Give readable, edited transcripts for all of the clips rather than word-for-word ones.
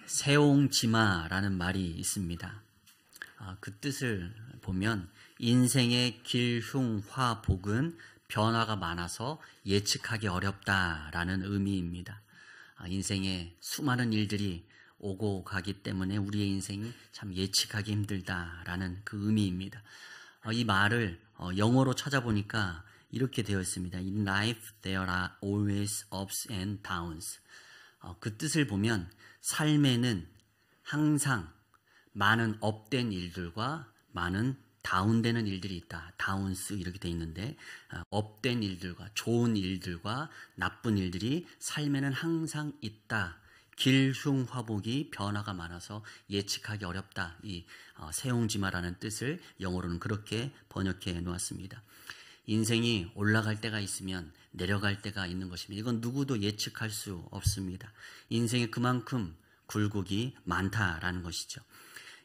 세옹지마라는 말이 있습니다. 그 뜻을 보면 인생의 길흉화복은 변화가 많아서 예측하기 어렵다라는 의미입니다. 인생에 수많은 일들이 오고 가기 때문에 우리의 인생이 참 예측하기 힘들다라는 그 의미입니다. 이 말을 영어로 찾아보니까 이렇게 되어 있습니다. In life there are always ups and downs. 그 뜻을 보면 삶에는 항상 많은 업된 일들과 많은 다운되는 일들이 있다. 다운스 이렇게 되어 있는데 업된 일들과 좋은 일들과 나쁜 일들이 삶에는 항상 있다. 길흉화복이 변화가 많아서 예측하기 어렵다. 이 세옹지마라는 뜻을 영어로는 그렇게 번역해 놓았습니다. 인생이 올라갈 때가 있으면 내려갈 때가 있는 것입니다. 이건 누구도 예측할 수 없습니다. 인생에 그만큼 굴곡이 많다라는 것이죠.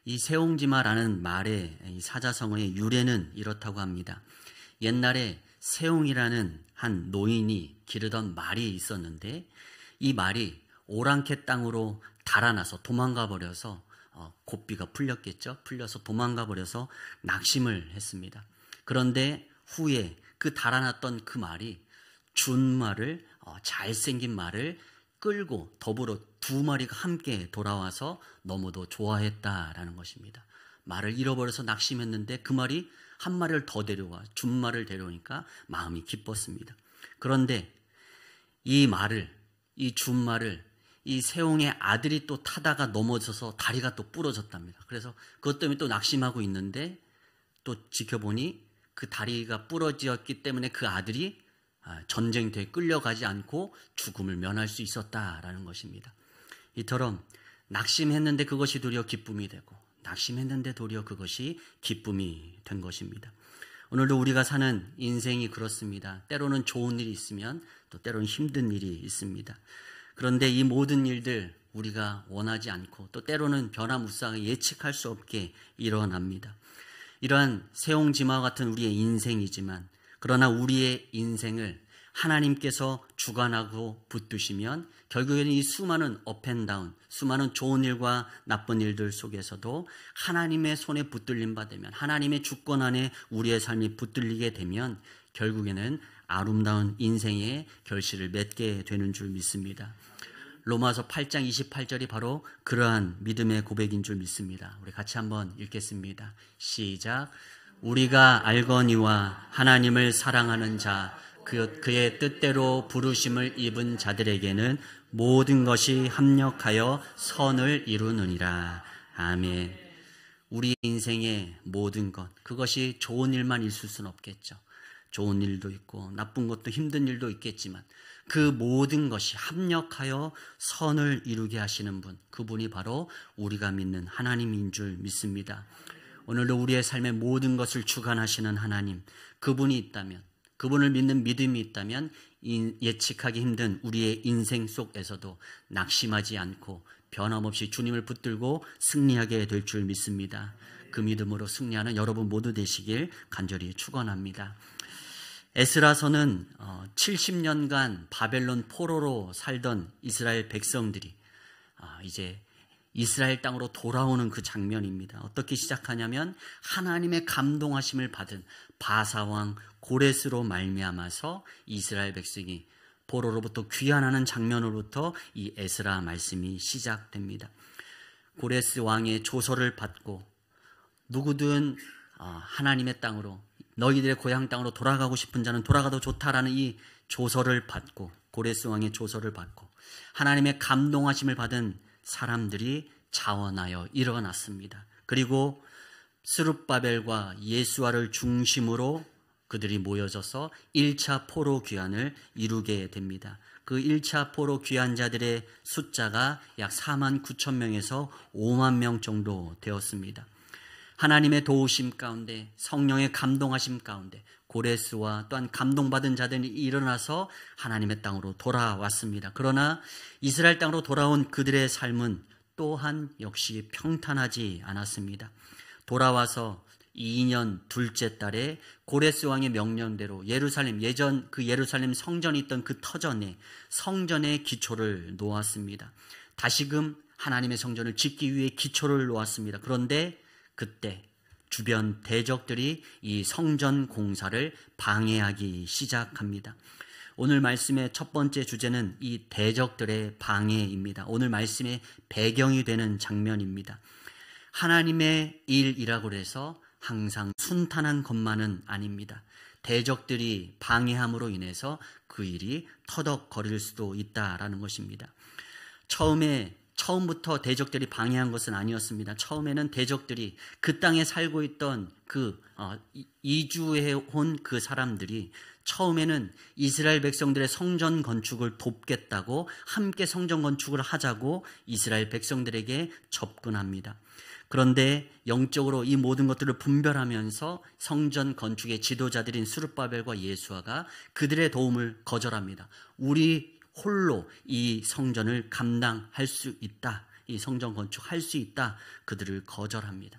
이 세옹지마라는 말의 이 사자성어의 유래는 이렇다고 합니다. 옛날에 세옹이라는 한 노인이 기르던 말이 있었는데 이 말이 오랑캐 땅으로 달아나서 도망가 버려서 고삐가 풀렸겠죠. 풀려서 도망가 버려서 낙심을 했습니다. 그런데 후에 그 달아났던 그 말이 준말을 잘생긴 말을 끌고 더불어 두 마리가 함께 돌아와서 너무도 좋아했다라는 것입니다. 말을 잃어버려서 낙심했는데 그 말이 한 마리를 더 데려와 준말을 데려오니까 마음이 기뻤습니다. 그런데 이 말을, 이 준말을 이 세옹의 아들이 또 타다가 넘어져서 다리가 또 부러졌답니다. 그래서 그것 때문에 또 낙심하고 있는데 또 지켜보니 그 다리가 부러졌기 때문에 그 아들이 전쟁터에 끌려가지 않고 죽음을 면할 수 있었다라는 것입니다. 이처럼 낙심했는데 그것이 도리어 기쁨이 되고 낙심했는데 도리어 그것이 기쁨이 된 것입니다. 오늘도 우리가 사는 인생이 그렇습니다. 때로는 좋은 일이 있으면 또 때로는 힘든 일이 있습니다. 그런데 이 모든 일들 우리가 원하지 않고 또 때로는 변화무쌍하게 예측할 수 없게 일어납니다. 이러한 세옹지마와 같은 우리의 인생이지만 그러나 우리의 인생을 하나님께서 주관하고 붙드시면 결국에는 이 수많은 업앤다운, 수많은 좋은 일과 나쁜 일들 속에서도 하나님의 손에 붙들림 받으면 하나님의 주권 안에 우리의 삶이 붙들리게 되면 결국에는 아름다운 인생의 결실을 맺게 되는 줄 믿습니다. 로마서 8장 28절이 바로 그러한 믿음의 고백인 줄 믿습니다. 우리 같이 한번 읽겠습니다. 시작. 우리가 알거니와 하나님을 사랑하는 자, 그의 뜻대로 부르심을 입은 자들에게는 모든 것이 합력하여 선을 이루느니라. 아멘. 우리 인생의 모든 것, 그것이 좋은 일만 있을 수는 없겠죠. 좋은 일도 있고 나쁜 것도 힘든 일도 있겠지만 그 모든 것이 합력하여 선을 이루게 하시는 분, 그분이 바로 우리가 믿는 하나님인 줄 믿습니다. 오늘도 우리의 삶의 모든 것을 주관하시는 하나님, 그분이 있다면, 그분을 믿는 믿음이 있다면 예측하기 힘든 우리의 인생 속에서도 낙심하지 않고 변함없이 주님을 붙들고 승리하게 될 줄 믿습니다. 그 믿음으로 승리하는 여러분 모두 되시길 간절히 축원합니다. 에스라서는 70년간 바벨론 포로로 살던 이스라엘 백성들이 이제 이스라엘 땅으로 돌아오는 그 장면입니다. 어떻게 시작하냐면 하나님의 감동하심을 받은 바사왕 고레스로 말미암아서 이스라엘 백성이 포로로부터 귀환하는 장면으로부터 이 에스라 말씀이 시작됩니다. 고레스 왕의 조서를 받고 누구든 하나님의 땅으로 너희들의 고향 땅으로 돌아가고 싶은 자는 돌아가도 좋다라는 이 조서를 받고 고레스 왕의 조서를 받고 하나님의 감동하심을 받은 사람들이 자원하여 일어났습니다. 그리고 스룹바벨과 예수아를 중심으로 그들이 모여져서 1차 포로 귀환을 이루게 됩니다. 그 1차 포로 귀환자들의 숫자가 약 4만 9천 명에서 5만 명 정도 되었습니다. 하나님의 도우심 가운데 성령의 감동하심 가운데 고레스와 또한 감동받은 자들이 일어나서 하나님의 땅으로 돌아왔습니다. 그러나 이스라엘 땅으로 돌아온 그들의 삶은 또한 역시 평탄하지 않았습니다. 돌아와서 2년 둘째 달에 고레스 왕의 명령대로 예루살렘, 예전 그 예루살렘 성전이 있던 그 터전에 성전의 기초를 놓았습니다. 다시금 하나님의 성전을 짓기 위해 기초를 놓았습니다. 그런데 그때 주변 대적들이 이 성전 공사를 방해하기 시작합니다. 오늘 말씀의 첫 번째 주제는 이 대적들의 방해입니다. 오늘 말씀의 배경이 되는 장면입니다. 하나님의 일이라고 해서 항상 순탄한 것만은 아닙니다. 대적들이 방해함으로 인해서 그 일이 터덕거릴 수도 있다라는 것입니다. 처음부터 대적들이 방해한 것은 아니었습니다. 처음에는 대적들이 그 땅에 살고 있던 이주해 온 그 사람들이 처음에는 이스라엘 백성들의 성전 건축을 돕겠다고 함께 성전 건축을 하자고 이스라엘 백성들에게 접근합니다. 그런데 영적으로 이 모든 것들을 분별하면서 성전 건축의 지도자들인 스룹바벨과 예수아가 그들의 도움을 거절합니다. 우리 홀로 이 성전을 감당할 수 있다. 이 성전 건축할 수 있다. 그들을 거절합니다.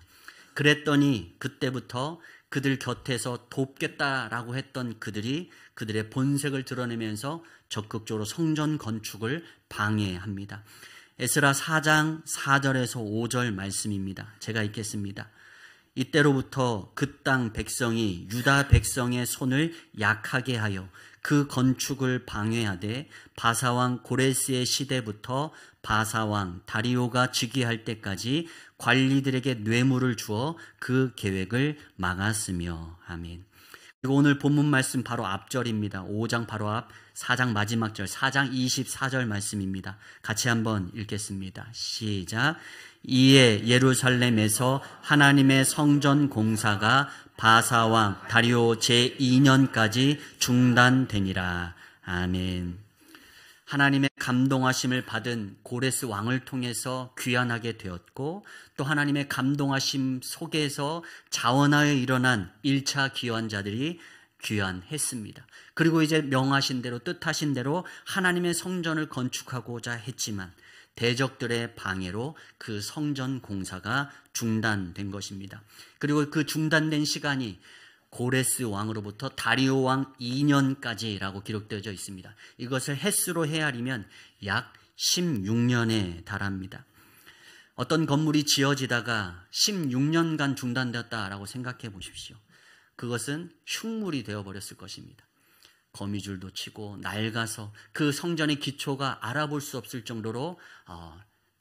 그랬더니 그때부터 그들 곁에서 돕겠다라고 했던 그들이 그들의 본색을 드러내면서 적극적으로 성전 건축을 방해합니다. 에스라 4장 4절에서 5절 말씀입니다. 제가 읽겠습니다. 이때로부터 그 땅 백성이 유다 백성의 손을 약하게 하여 그 건축을 방해하되 바사왕 고레스의 시대부터 바사왕 다리오가 즉위할 때까지 관리들에게 뇌물을 주어 그 계획을 막았으며. 아멘. 그리고 오늘 본문 말씀 바로 앞절입니다. 5장 바로 앞 4장 마지막 절 4장 24절 말씀입니다. 같이 한번 읽겠습니다. 시작. 이에 예루살렘에서 하나님의 성전 공사가 바사왕 다리오 제2년까지 중단되니라. 아멘. 하나님의 감동하심을 받은 고레스 왕을 통해서 귀환하게 되었고 또 하나님의 감동하심 속에서 자원하여 일어난 1차 귀환자들이 귀환했습니다. 그리고 이제 명하신 대로 뜻하신 대로 하나님의 성전을 건축하고자 했지만 대적들의 방해로 그 성전 공사가 중단된 것입니다. 그리고 그 중단된 시간이 고레스 왕으로부터 다리오 왕 2년까지라고 기록되어져 있습니다. 이것을 횟수로 헤아리면 약 16년에 달합니다. 어떤 건물이 지어지다가 16년간 중단되었다라고 생각해 보십시오. 그것은 흉물이 되어버렸을 것입니다. 거미줄도 치고 낡아서 그 성전의 기초가 알아볼 수 없을 정도로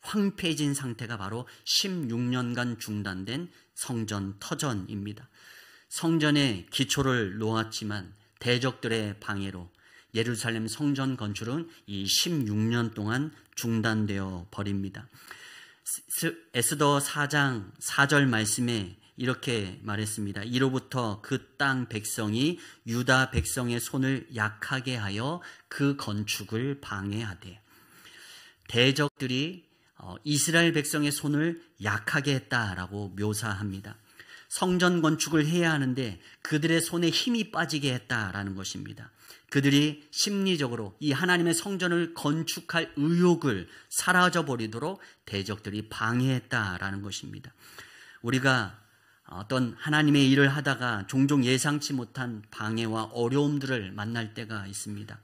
황폐해진 상태가 바로 16년간 중단된 성전 터전입니다. 성전의 기초를 놓았지만 대적들의 방해로 예루살렘 성전 건축은 이 16년 동안 중단되어 버립니다. 에스더 4장 4절 말씀에 이렇게 말했습니다. 이로부터 그 땅 백성이 유다 백성의 손을 약하게 하여 그 건축을 방해하되, 대적들이 이스라엘 백성의 손을 약하게 했다라고 묘사합니다. 성전 건축을 해야 하는데 그들의 손에 힘이 빠지게 했다라는 것입니다. 그들이 심리적으로 이 하나님의 성전을 건축할 의욕을 사라져버리도록 대적들이 방해했다라는 것입니다. 우리가 어떤 하나님의 일을 하다가 종종 예상치 못한 방해와 어려움들을 만날 때가 있습니다.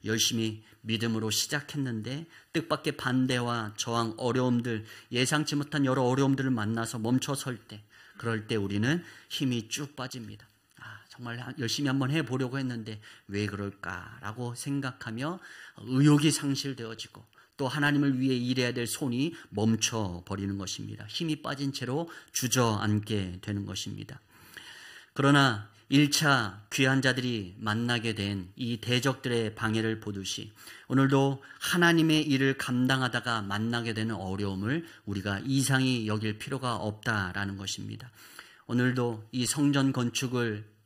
열심히 믿음으로 시작했는데 뜻밖의 반대와 저항, 어려움들, 예상치 못한 여러 어려움들을 만나서 멈춰설 때, 그럴 때 우리는 힘이 쭉 빠집니다. 정말 열심히 한번 해보려고 했는데 왜 그럴까라고 생각하며 의욕이 상실되어지고 또 하나님을 위해 일해야 될 손이 멈춰버리는 것입니다. 힘이 빠진 채로 주저앉게 되는 것입니다. 그러나 1차 귀환자들이 만나게 된 이 대적들의 방해를 보듯이 오늘도 하나님의 일을 감당하다가 만나게 되는 어려움을 우리가 이상히 여길 필요가 없다라는 것입니다. 오늘도 이 성전 건축을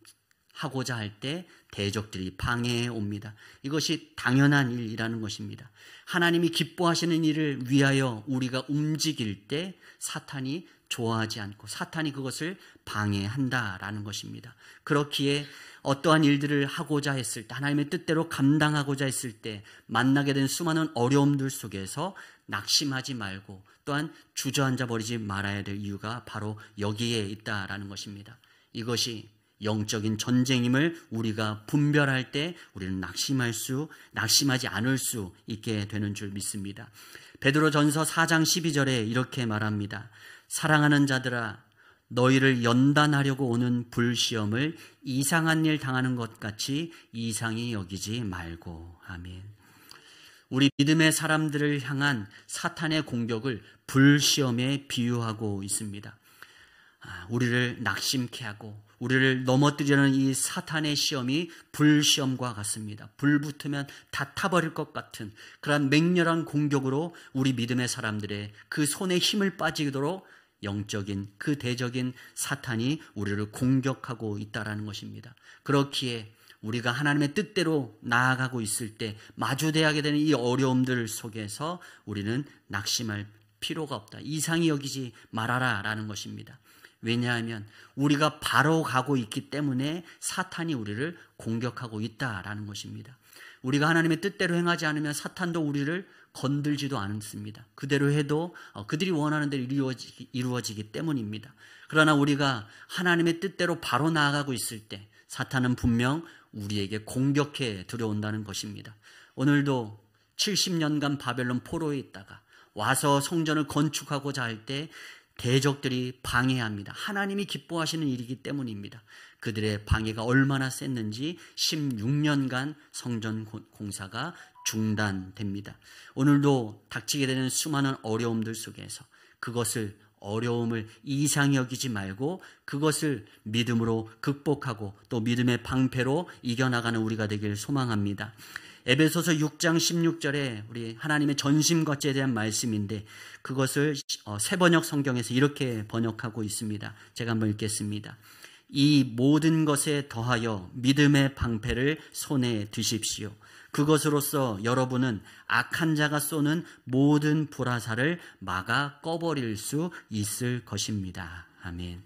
하고자 할 때 대적들이 방해해 옵니다. 이것이 당연한 일이라는 것입니다. 하나님이 기뻐하시는 일을 위하여 우리가 움직일 때 사탄이 좋아하지 않고 사탄이 그것을 방해한다라는 것입니다. 그렇기에 어떠한 일들을 하고자 했을 때, 하나님의 뜻대로 감당하고자 했을 때 만나게 된 수많은 어려움들 속에서 낙심하지 말고 또한 주저앉아 버리지 말아야 될 이유가 바로 여기에 있다라는 것입니다. 이것이 영적인 전쟁임을 우리가 분별할 때 우리는 낙심하지 않을 수 있게 되는 줄 믿습니다. 베드로전서 4장 12절에 이렇게 말합니다. 사랑하는 자들아, 너희를 연단하려고 오는 불시험을 이상한 일 당하는 것 같이 이상히 여기지 말고. 아멘. 우리 믿음의 사람들을 향한 사탄의 공격을 불시험에 비유하고 있습니다. 우리를 낙심케 하고 우리를 넘어뜨리려는 이 사탄의 시험이 불시험과 같습니다. 불 붙으면 다 타버릴 것 같은 그런 맹렬한 공격으로 우리 믿음의 사람들의 그 손에 힘을 빠지도록 영적인 그 대적인 사탄이 우리를 공격하고 있다는 것입니다. 그렇기에 우리가 하나님의 뜻대로 나아가고 있을 때 마주대하게 되는 이 어려움들 속에서 우리는 낙심할 필요가 없다. 이상히 여기지 말아라 라는 것입니다. 왜냐하면 우리가 바로 가고 있기 때문에 사탄이 우리를 공격하고 있다라는 것입니다. 우리가 하나님의 뜻대로 행하지 않으면 사탄도 우리를 건들지도 않습니다. 그대로 해도 그들이 원하는 대로 이루어지기 때문입니다. 그러나 우리가 하나님의 뜻대로 바로 나아가고 있을 때 사탄은 분명 우리에게 공격해 들어온다는 것입니다. 오늘도 70년간 바벨론 포로에 있다가 와서 성전을 건축하고자 할 때 대적들이 방해합니다. 하나님이 기뻐하시는 일이기 때문입니다. 그들의 방해가 얼마나 셌는지 16년간 성전 공사가 중단됩니다. 오늘도 닥치게 되는 수많은 어려움들 속에서 어려움을 이상히 여기지 말고 그것을 믿음으로 극복하고 또 믿음의 방패로 이겨나가는 우리가 되길 소망합니다. 에베소서 6장 16절에 우리 하나님의 전심과제에 대한 말씀인데 그것을 새번역 성경에서 이렇게 번역하고 있습니다. 제가 한번 읽겠습니다. 이 모든 것에 더하여 믿음의 방패를 손에 드십시오. 그것으로서 여러분은 악한 자가 쏘는 모든 불화살을 막아 꺼버릴 수 있을 것입니다. 아멘.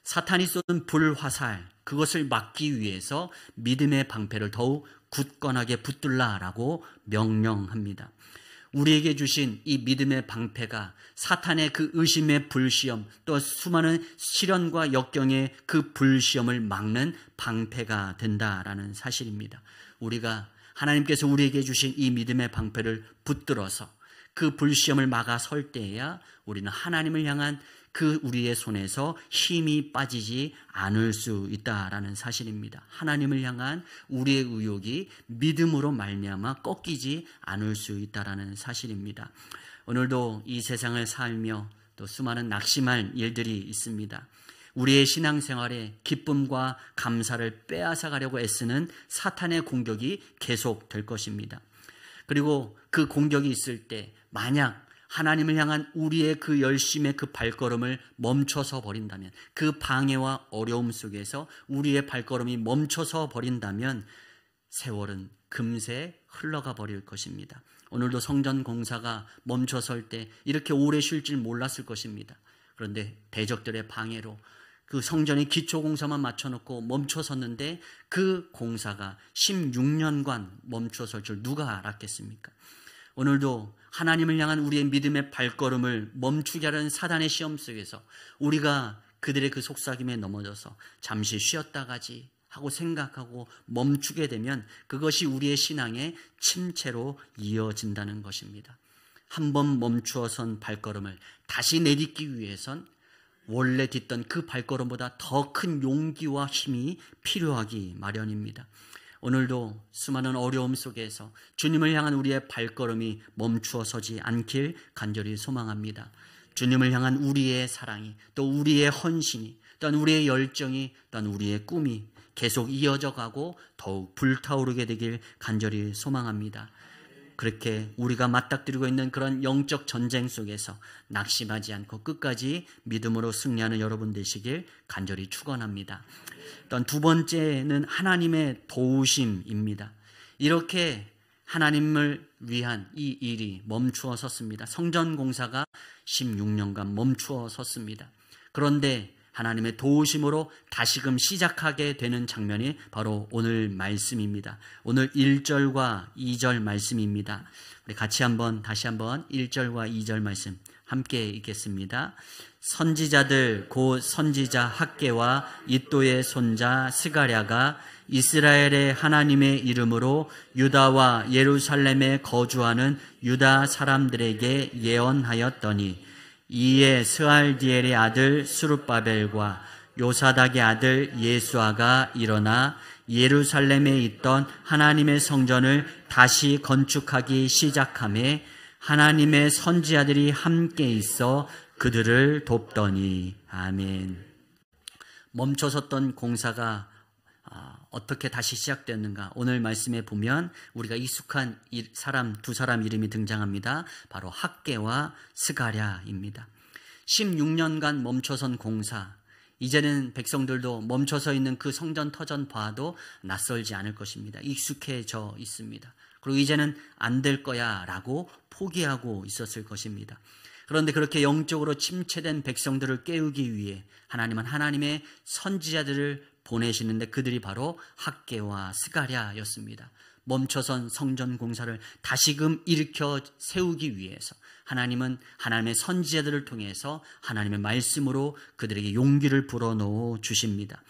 사탄이 쏘는 불화살, 그것을 막기 위해서 믿음의 방패를 더욱 굳건하게 붙들라라고 명령합니다. 우리에게 주신 이 믿음의 방패가 사탄의 그 의심의 불시험 또 수많은 시련과 역경의 그 불시험을 막는 방패가 된다라는 사실입니다. 우리가 하나님께서 우리에게 주신 이 믿음의 방패를 붙들어서 그 불시험을 막아 설 때에야 우리는 하나님을 향한 그 우리의 손에서 힘이 빠지지 않을 수 있다라는 사실입니다. 하나님을 향한 우리의 의욕이 믿음으로 말미암아 꺾이지 않을 수 있다라는 사실입니다. 오늘도 이 세상을 살며 또 수많은 낙심할 일들이 있습니다. 우리의 신앙생활에 기쁨과 감사를 빼앗아 가려고 애쓰는 사탄의 공격이 계속될 것입니다. 그리고 그 공격이 있을 때 만약 하나님을 향한 우리의 그 열심의 그 발걸음을 멈춰서 버린다면, 그 방해와 어려움 속에서 우리의 발걸음이 멈춰서 버린다면 세월은 금세 흘러가 버릴 것입니다. 오늘도 성전 공사가 멈춰설 때 이렇게 오래 쉴 줄 몰랐을 것입니다. 그런데 대적들의 방해로 그 성전의 기초 공사만 맞춰놓고 멈춰섰는데 그 공사가 16년간 멈춰설 줄 누가 알았겠습니까? 오늘도 하나님을 향한 우리의 믿음의 발걸음을 멈추게 하는 사단의 시험 속에서 우리가 그들의 그 속삭임에 넘어져서 잠시 쉬었다 가지 하고 생각하고 멈추게 되면 그것이 우리의 신앙의 침체로 이어진다는 것입니다. 한번 멈추어선 발걸음을 다시 내딛기 위해선 원래 딛던 그 발걸음보다 더 큰 용기와 힘이 필요하기 마련입니다. 오늘도 수많은 어려움 속에서 주님을 향한 우리의 발걸음이 멈추어 서지 않길 간절히 소망합니다. 주님을 향한 우리의 사랑이 또 우리의 헌신이 또한 우리의 열정이 또한 우리의 꿈이 계속 이어져 가고 더욱 불타오르게 되길 간절히 소망합니다. 그렇게 우리가 맞닥뜨리고 있는 그런 영적 전쟁 속에서 낙심하지 않고 끝까지 믿음으로 승리하는 여러분 되시길 간절히 축원합니다. 또한 두 번째는 하나님의 도우심입니다. 이렇게 하나님을 위한 이 일이 멈추어 섰습니다. 성전 공사가 16년간 멈추어 섰습니다. 그런데 하나님의 도우심으로 다시금 시작하게 되는 장면이 바로 오늘 말씀입니다. 오늘 1절과 2절 말씀입니다. 우리 같이 다시 한번 1절과 2절 말씀 함께 읽겠습니다. 선지자들 곧 선지자 학개와 이또의 손자 스가랴가 이스라엘의 하나님의 이름으로 유다와 예루살렘에 거주하는 유다 사람들에게 예언하였더니 이에 스알디엘의 아들 스룹바벨과 요사닥의 아들 예수아가 일어나 예루살렘에 있던 하나님의 성전을 다시 건축하기 시작하며 하나님의 선지자들이 함께 있어 그들을 돕더니. 아멘. 멈춰섰던 공사가 어떻게 다시 시작됐는가? 오늘 말씀에 보면 우리가 익숙한 두 사람 이름이 등장합니다. 바로 학개와 스가랴입니다. 16년간 멈춰선 공사, 이제는 백성들도 멈춰서 있는 그 성전 터전 봐도 낯설지 않을 것입니다. 익숙해져 있습니다. 그리고 이제는 안 될 거야 라고 포기하고 있었을 것입니다. 그런데 그렇게 영적으로 침체된 백성들을 깨우기 위해 하나님은 하나님의 선지자들을 보내시는데 그들이 바로 학개와 스가랴였습니다. 멈춰선 성전 공사를 다시금 일으켜 세우기 위해서 하나님은 하나님의 선지자들을 통해서 하나님의 말씀으로 그들에게 용기를 불어넣어 주십니다.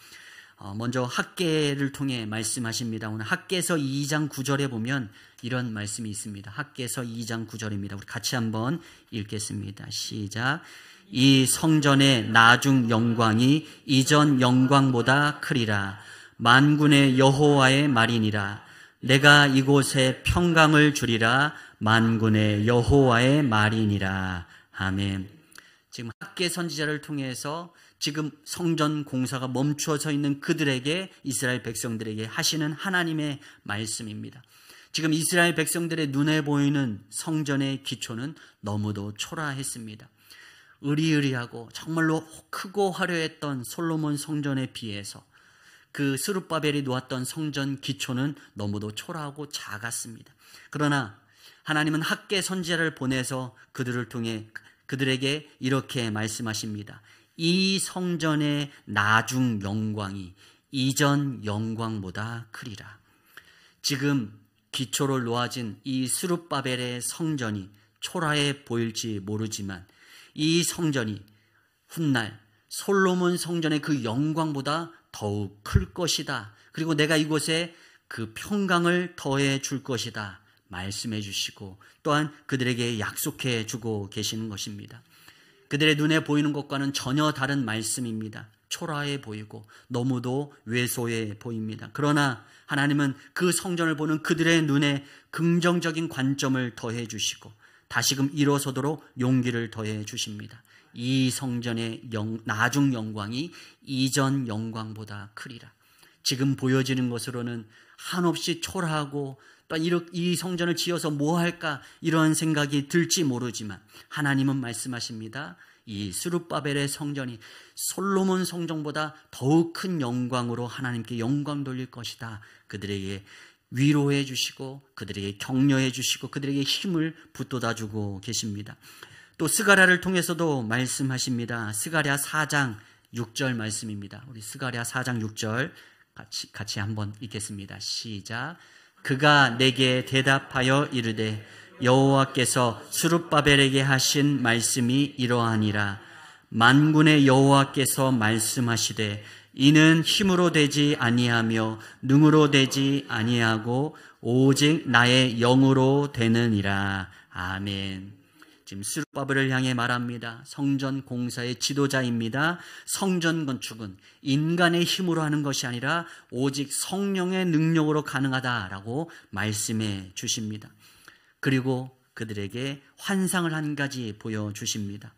먼저 학개를 통해 말씀하십니다. 오늘 학개서 2장 9절에 보면 이런 말씀이 있습니다. 학개서 2장 9절입니다. 우리 같이 한번 읽겠습니다. 시작. 이 성전의 나중 영광이 이전 영광보다 크리라. 만군의 여호와의 말이니라. 내가 이곳에 평강을 주리라. 만군의 여호와의 말이니라. 아멘. 지금 학개 선지자를 통해서 지금 성전 공사가 멈추어져 있는 그들에게, 이스라엘 백성들에게 하시는 하나님의 말씀입니다. 지금 이스라엘 백성들의 눈에 보이는 성전의 기초는 너무도 초라했습니다. 으리으리하고 정말로 크고 화려했던 솔로몬 성전에 비해서 그 스룹바벨이 놓았던 성전 기초는 너무도 초라하고 작았습니다. 그러나 하나님은 학개 선지자를 보내서 그들을 통해 그들에게 이렇게 말씀하십니다. 이 성전의 나중 영광이 이전 영광보다 크리라. 지금 기초를 놓아진 이 스룹바벨의 성전이 초라해 보일지 모르지만 이 성전이 훗날 솔로몬 성전의 그 영광보다 더욱 클 것이다. 그리고 내가 이곳에 그 평강을 더해 줄 것이다. 말씀해 주시고 또한 그들에게 약속해 주고 계시는 것입니다. 그들의 눈에 보이는 것과는 전혀 다른 말씀입니다. 초라해 보이고 너무도 왜소해 보입니다. 그러나 하나님은 그 성전을 보는 그들의 눈에 긍정적인 관점을 더해 주시고 다시금 일어서도록 용기를 더해 주십니다. 이 성전의 나중 영광이 이전 영광보다 크리라. 지금 보여지는 것으로는 한없이 초라하고 또 이 성전을 지어서 뭐 할까 이런 생각이 들지 모르지만 하나님은 말씀하십니다. 이 스룹바벨의 성전이 솔로몬 성전보다 더욱 큰 영광으로 하나님께 영광 돌릴 것이다. 그들에게 위로해 주시고 그들에게 격려해 주시고 그들에게 힘을 북돋아 주고 계십니다. 또 스가랴를 통해서도 말씀하십니다. 스가랴 4장 6절 말씀입니다. 우리 스가랴 4장 6절 같이 한번 읽겠습니다. 시작. 그가 내게 대답하여 이르되 여호와께서 스룹바벨에게 하신 말씀이 이러하니라. 만군의 여호와께서 말씀하시되 이는 힘으로 되지 아니하며 능으로 되지 아니하고 오직 나의 영으로 되느니라. 아멘. 지금 스룹바벨을 향해 말합니다. 성전 공사의 지도자입니다. 성전 건축은 인간의 힘으로 하는 것이 아니라 오직 성령의 능력으로 가능하다라고 말씀해 주십니다. 그리고 그들에게 환상을 한 가지 보여주십니다.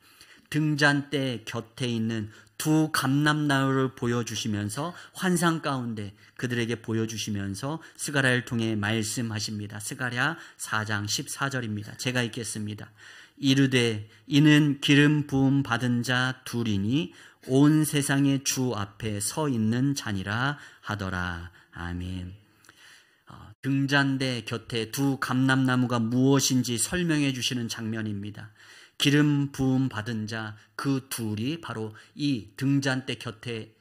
등잔대 곁에 있는 두 감람나무를 보여주시면서 환상 가운데 그들에게 보여주시면서 스가랴를 통해 말씀하십니다. 스가랴 4장 14절입니다. 제가 읽겠습니다. 이르되 이는 기름 부음 받은 자 둘이니 온 세상의 주 앞에 서 있는 자니라 하더라. 아멘. 등잔대 곁에 두 감람나무가 무엇인지 설명해 주시는 장면입니다. 기름 부음 받은 자 그 둘이 바로 이 등잔대 곁에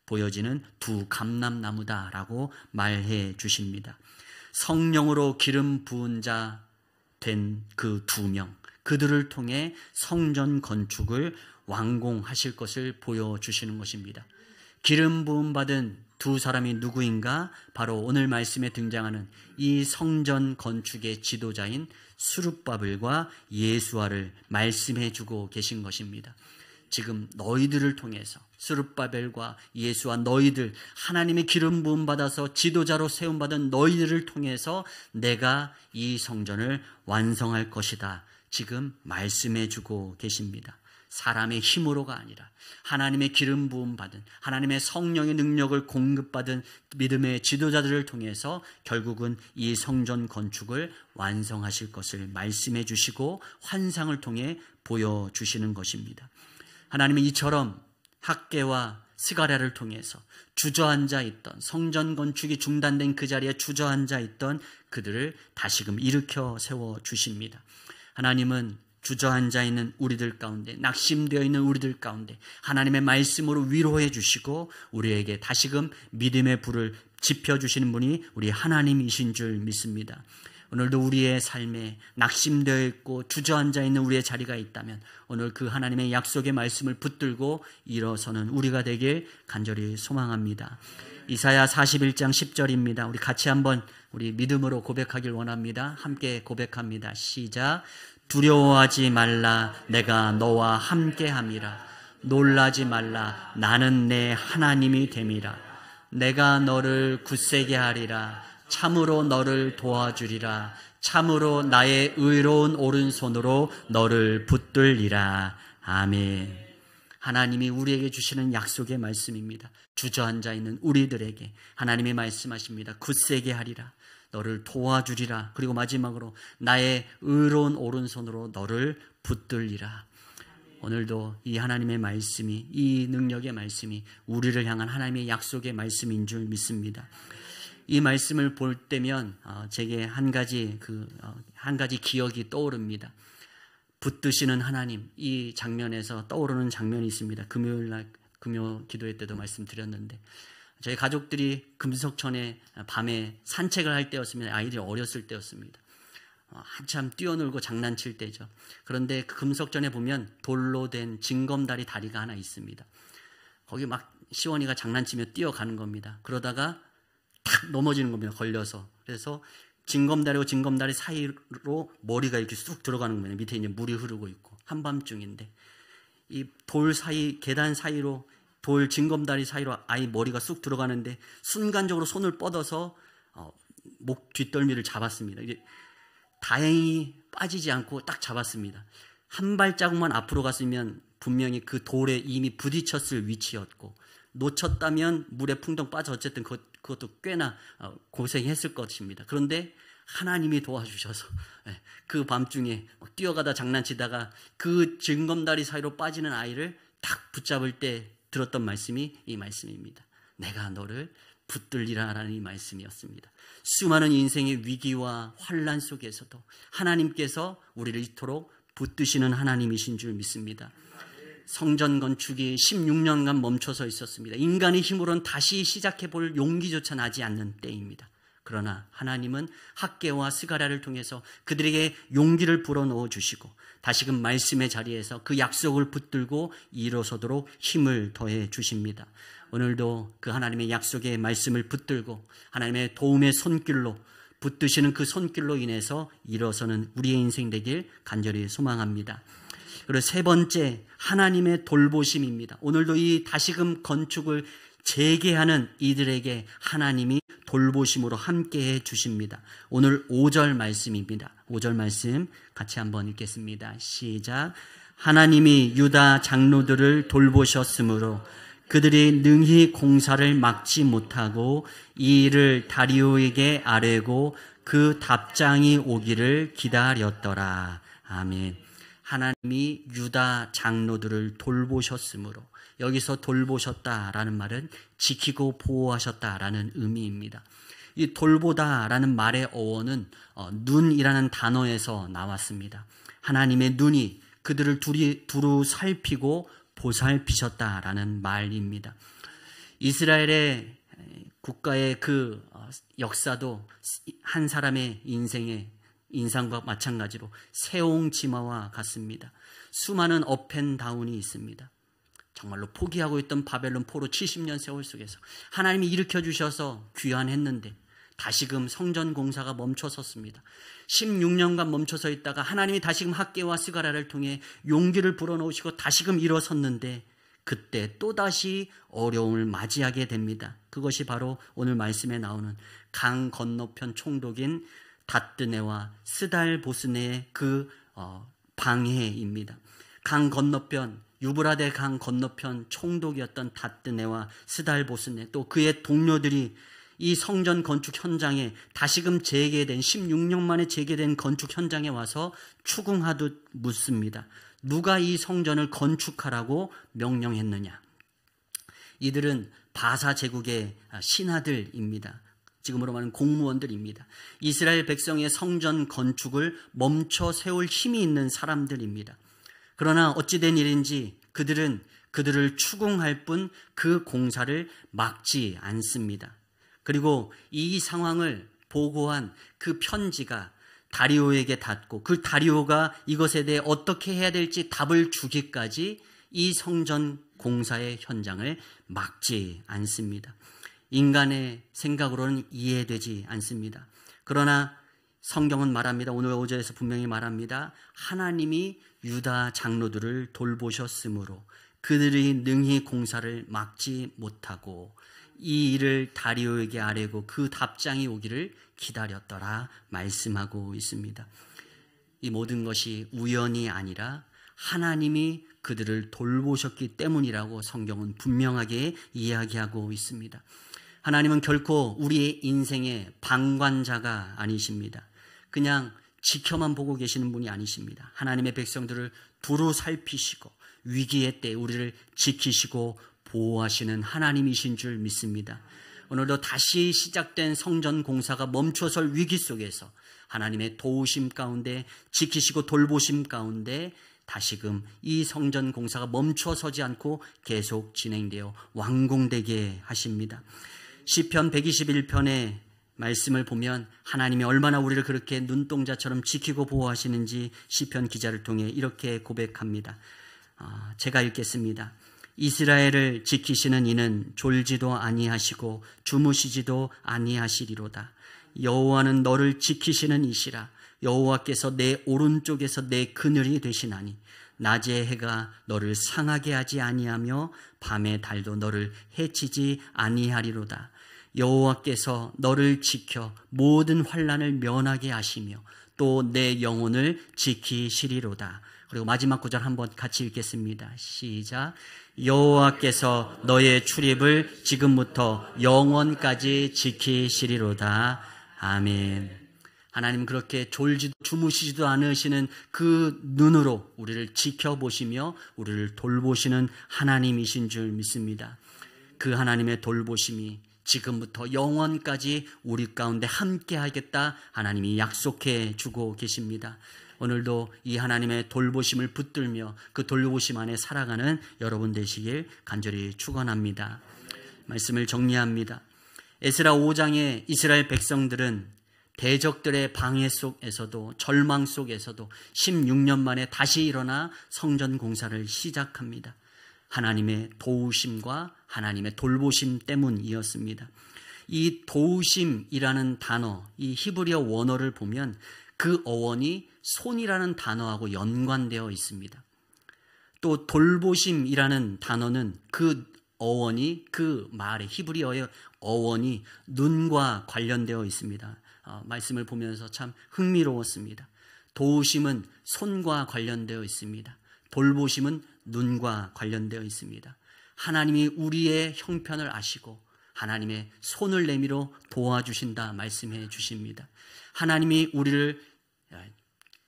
보여지는 두 감람나무다라고 말해 주십니다. 성령으로 기름 부은 자 된 그 두 명, 그들을 통해 성전 건축을 완공하실 것을 보여주시는 것입니다. 기름 부음 받은 두 사람이 누구인가? 바로 오늘 말씀에 등장하는 이 성전 건축의 지도자인 스룹바벨과 예수아를 말씀해 주고 계신 것입니다. 지금 너희들을 통해서 스룹바벨과 예수아, 너희들, 하나님의 기름 부음 받아서 지도자로 세움받은 너희들을 통해서 내가 이 성전을 완성할 것이다. 지금 말씀해 주고 계십니다. 사람의 힘으로가 아니라 하나님의 기름 부음 받은, 하나님의 성령의 능력을 공급받은 믿음의 지도자들을 통해서 결국은 이 성전 건축을 완성하실 것을 말씀해 주시고 환상을 통해 보여주시는 것입니다. 하나님은 이처럼 학개와 스가랴를 통해서 주저앉아 있던, 성전 건축이 중단된 그 자리에 주저앉아 있던 그들을 다시금 일으켜 세워 주십니다. 하나님은 주저앉아 있는 우리들 가운데, 낙심되어 있는 우리들 가운데 하나님의 말씀으로 위로해 주시고 우리에게 다시금 믿음의 불을 지펴주시는 분이 우리 하나님이신 줄 믿습니다. 오늘도 우리의 삶에 낙심되어 있고 주저앉아 있는 우리의 자리가 있다면 오늘 그 하나님의 약속의 말씀을 붙들고 일어서는 우리가 되길 간절히 소망합니다. 이사야 41장 10절입니다. 우리 같이 한번 우리 믿음으로 고백하길 원합니다. 함께 고백합니다. 시작. 두려워하지 말라, 내가 너와 함께함이라. 놀라지 말라, 나는 내 하나님이 됨이라. 내가 너를 굳세게 하리라. 참으로 너를 도와주리라. 참으로 나의 의로운 오른손으로 너를 붙들리라. 아멘. 하나님이 우리에게 주시는 약속의 말씀입니다. 주저앉아 있는 우리들에게 하나님이 말씀하십니다. 굳세게 하리라. 너를 도와주리라. 그리고 마지막으로 나의 의로운 오른손으로 너를 붙들리라. 오늘도 이 하나님의 말씀이, 이 능력의 말씀이 우리를 향한 하나님의 약속의 말씀인 줄 믿습니다. 이 말씀을 볼 때면 제게 한 가지 기억이 떠오릅니다. 붙드시는 하나님, 이 장면에서 떠오르는 장면이 있습니다. 금요 기도회 때도 말씀드렸는데 저희 가족들이 금속천에 밤에 산책을 할 때였습니다. 아이들이 어렸을 때였습니다. 한참 뛰어놀고 장난칠 때죠. 그런데 그 금속전에 보면 돌로 된 징검다리 다리가 하나 있습니다. 거기 막 시원이가 장난치며 뛰어가는 겁니다. 그러다가 탁 넘어지는 겁니다. 걸려서. 그래서 징검다리와 징검다리 사이로 머리가 이렇게 쑥 들어가는 겁니다. 밑에 이제 물이 흐르고 있고 한밤중인데 이 돌 사이, 계단 사이로, 돌 징검다리 사이로 아이 머리가 쑥 들어가는데 순간적으로 손을 뻗어서 목 뒷덜미를 잡았습니다. 이제 다행히 빠지지 않고 딱 잡았습니다. 한 발자국만 앞으로 갔으면 분명히 그 돌에 이미 부딪혔을 위치였고, 놓쳤다면 물에 풍덩 빠져 어쨌든 그것도 꽤나 고생했을 것입니다. 그런데 하나님이 도와주셔서 그 밤중에 뛰어가다 장난치다가 그 징검다리 사이로 빠지는 아이를 딱 붙잡을 때 들었던 말씀이 이 말씀입니다. 내가 너를 붙들리라라는 이 말씀이었습니다. 수많은 인생의 위기와 환난 속에서도 하나님께서 우리를 이토록 붙드시는 하나님이신 줄 믿습니다. 성전 건축이 16년간 멈춰서 있었습니다. 인간의 힘으로는 다시 시작해 볼 용기조차 나지 않는 때입니다. 그러나 하나님은 학개와 스가랴를 통해서 그들에게 용기를 불어넣어 주시고 다시금 말씀의 자리에서 그 약속을 붙들고 일어서도록 힘을 더해 주십니다. 오늘도 그 하나님의 약속의 말씀을 붙들고 하나님의 도움의 손길로 붙드시는 그 손길로 인해서 일어서는 우리의 인생 되길 간절히 소망합니다. 그리고 세 번째, 하나님의 돌보심입니다. 오늘도 이 다시금 건축을 재개하는 이들에게 하나님이 돌보심으로 함께해 주십니다. 오늘 5절 말씀입니다. 5절 말씀 같이 한번 읽겠습니다. 시작. 하나님이 유다 장로들을 돌보셨으므로 그들이 능히 공사를 막지 못하고 이 일을 다리오에게 아뢰고 그 답장이 오기를 기다렸더라. 아멘. 하나님이 유다 장로들을 돌보셨으므로, 여기서 돌보셨다라는 말은 지키고 보호하셨다라는 의미입니다. 이 돌보다라는 말의 어원은 눈이라는 단어에서 나왔습니다. 하나님의 눈이 그들을 두루 살피고 보살피셨다라는 말입니다. 이스라엘의 국가의 그 역사도 한 사람의 인상과 마찬가지로 세옹지마와 같습니다. 수많은 업앤다운이 있습니다. 정말로 포기하고 있던 바벨론 포로 70년 세월 속에서 하나님이 일으켜 주셔서 귀환했는데 다시금 성전 공사가 멈춰섰습니다. 16년간 멈춰서 있다가 하나님이 다시금 학개와 스가랴를 통해 용기를 불어넣으시고 다시금 일어섰는데 그때 또다시 어려움을 맞이하게 됩니다. 그것이 바로 오늘 말씀에 나오는 강 건너편 총독인 닷드네와 스달보스네의 그 방해입니다. 강 건너편, 유브라데 강 건너편 총독이었던 닷드네와 스달보스네, 또 그의 동료들이 이 성전 건축 현장에 다시금 재개된 16년 만에 재개된 건축 현장에 와서 추궁하듯 묻습니다. 누가 이 성전을 건축하라고 명령했느냐? 이들은 바사 제국의 신하들입니다. 지금으로 말하는 공무원들입니다. 이스라엘 백성의 성전 건축을 멈춰 세울 힘이 있는 사람들입니다. 그러나 어찌된 일인지 그들을 추궁할 뿐 그 공사를 막지 않습니다. 그리고 이 상황을 보고한 그 편지가 다리오에게 닿고 그 다리오가 이것에 대해 어떻게 해야 될지 답을 주기까지 이 성전 공사의 현장을 막지 않습니다. 인간의 생각으로는 이해되지 않습니다. 그러나 성경은 말합니다. 오늘 5절에서 분명히 말합니다. 하나님이 유다 장로들을 돌보셨으므로 그들이 능히 공사를 막지 못하고 이 일을 다리오에게 아뢰고 그 답장이 오기를 기다렸더라 말씀하고 있습니다. 이 모든 것이 우연이 아니라 하나님이 그들을 돌보셨기 때문이라고 성경은 분명하게 이야기하고 있습니다. 하나님은 결코 우리의 인생의 방관자가 아니십니다. 그냥 지켜만 보고 계시는 분이 아니십니다. 하나님의 백성들을 두루 살피시고 위기의 때 우리를 지키시고 보호하시는 하나님이신 줄 믿습니다. 오늘도 다시 시작된 성전 공사가 멈춰설 위기 속에서 하나님의 도우심 가운데 지키시고 돌보심 가운데 다시금 이 성전 공사가 멈춰서지 않고 계속 진행되어 완공되게 하십니다. 시편 121편의 말씀을 보면 하나님이 얼마나 우리를 그렇게 눈동자처럼 지키고 보호하시는지 시편 기자를 통해 이렇게 고백합니다. 제가 읽겠습니다. 이스라엘을 지키시는 이는 졸지도 아니하시고 주무시지도 아니하시리로다. 여호와는 너를 지키시는 이시라. 여호와께서 내 오른쪽에서 내 그늘이 되시나니 낮의 해가 너를 상하게 하지 아니하며 밤의 달도 너를 해치지 아니하리로다. 여호와께서 너를 지켜 모든 환난을 면하게 하시며 또 내 영혼을 지키시리로다. 그리고 마지막 구절 한번 같이 읽겠습니다. 시작. 여호와께서 너의 출입을 지금부터 영원까지 지키시리로다. 아멘. 하나님은 그렇게 졸지도 주무시지도 않으시는 그 눈으로 우리를 지켜보시며 우리를 돌보시는 하나님이신 줄 믿습니다. 그 하나님의 돌보심이 지금부터 영원까지 우리 가운데 함께 하겠다 하나님이 약속해 주고 계십니다. 오늘도 이 하나님의 돌보심을 붙들며 그 돌보심 안에 살아가는 여러분 되시길 간절히 축원합니다. 말씀을 정리합니다. 에스라 5장의 이스라엘 백성들은 대적들의 방해 속에서도 절망 속에서도 16년 만에 다시 일어나 성전 공사를 시작합니다. 하나님의 도우심과 하나님의 돌보심 때문이었습니다. 이 도우심이라는 단어, 이 히브리어 원어를 보면 그 어원이 손이라는 단어하고 연관되어 있습니다. 또 돌보심이라는 단어는 그 어원이 그 말의 히브리어의 어원이 눈과 관련되어 있습니다. 말씀을 보면서 참 흥미로웠습니다. 도우심은 손과 관련되어 있습니다. 돌보심은 눈과 관련되어 있습니다. 하나님이 우리의 형편을 아시고 하나님의 손을 내밀어 도와주신다 말씀해 주십니다. 하나님이 우리를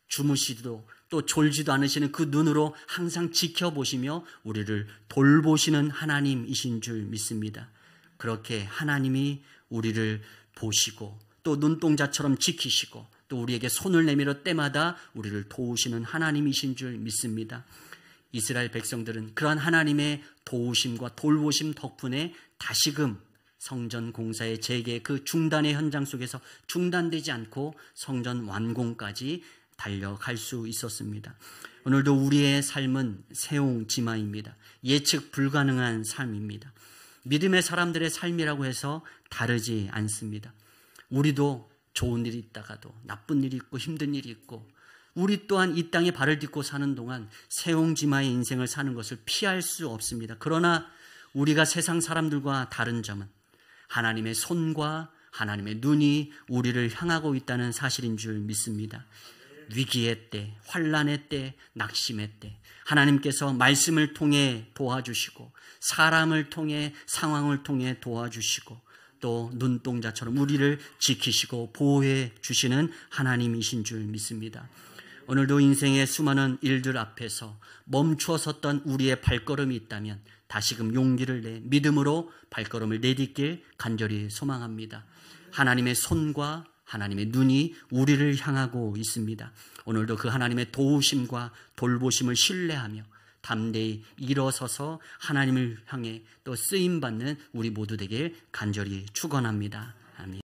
주무시도 또 졸지도 않으시는 그 눈으로 항상 지켜보시며 우리를 돌보시는 하나님이신 줄 믿습니다. 그렇게 하나님이 우리를 보시고 또 눈동자처럼 지키시고 또 우리에게 손을 내밀어 때마다 우리를 도우시는 하나님이신 줄 믿습니다. 이스라엘 백성들은 그러한 하나님의 도우심과 돌보심 덕분에 다시금 성전 공사의 재개 그 중단의 현장 속에서 중단되지 않고 성전 완공까지 달려갈 수 있었습니다. 오늘도 우리의 삶은 세옹지마입니다. 예측 불가능한 삶입니다. 믿음의 사람들의 삶이라고 해서 다르지 않습니다. 우리도 좋은 일이 있다가도 나쁜 일이 있고 힘든 일이 있고 우리 또한 이 땅에 발을 딛고 사는 동안 세옹지마의 인생을 사는 것을 피할 수 없습니다. 그러나 우리가 세상 사람들과 다른 점은 하나님의 손과 하나님의 눈이 우리를 향하고 있다는 사실인 줄 믿습니다. 위기의 때, 환난의 때, 낙심의 때 하나님께서 말씀을 통해 도와주시고 사람을 통해 상황을 통해 도와주시고 또 눈동자처럼 우리를 지키시고 보호해 주시는 하나님이신 줄 믿습니다. 오늘도 인생의 수많은 일들 앞에서 멈추어 섰던 우리의 발걸음이 있다면 다시금 용기를 내 믿음으로 발걸음을 내딛길 간절히 소망합니다. 하나님의 손과 하나님의 눈이 우리를 향하고 있습니다. 오늘도 그 하나님의 도우심과 돌보심을 신뢰하며 담대히 일어서서 하나님을 향해 또 쓰임받는 우리 모두 되길 간절히 축원합니다.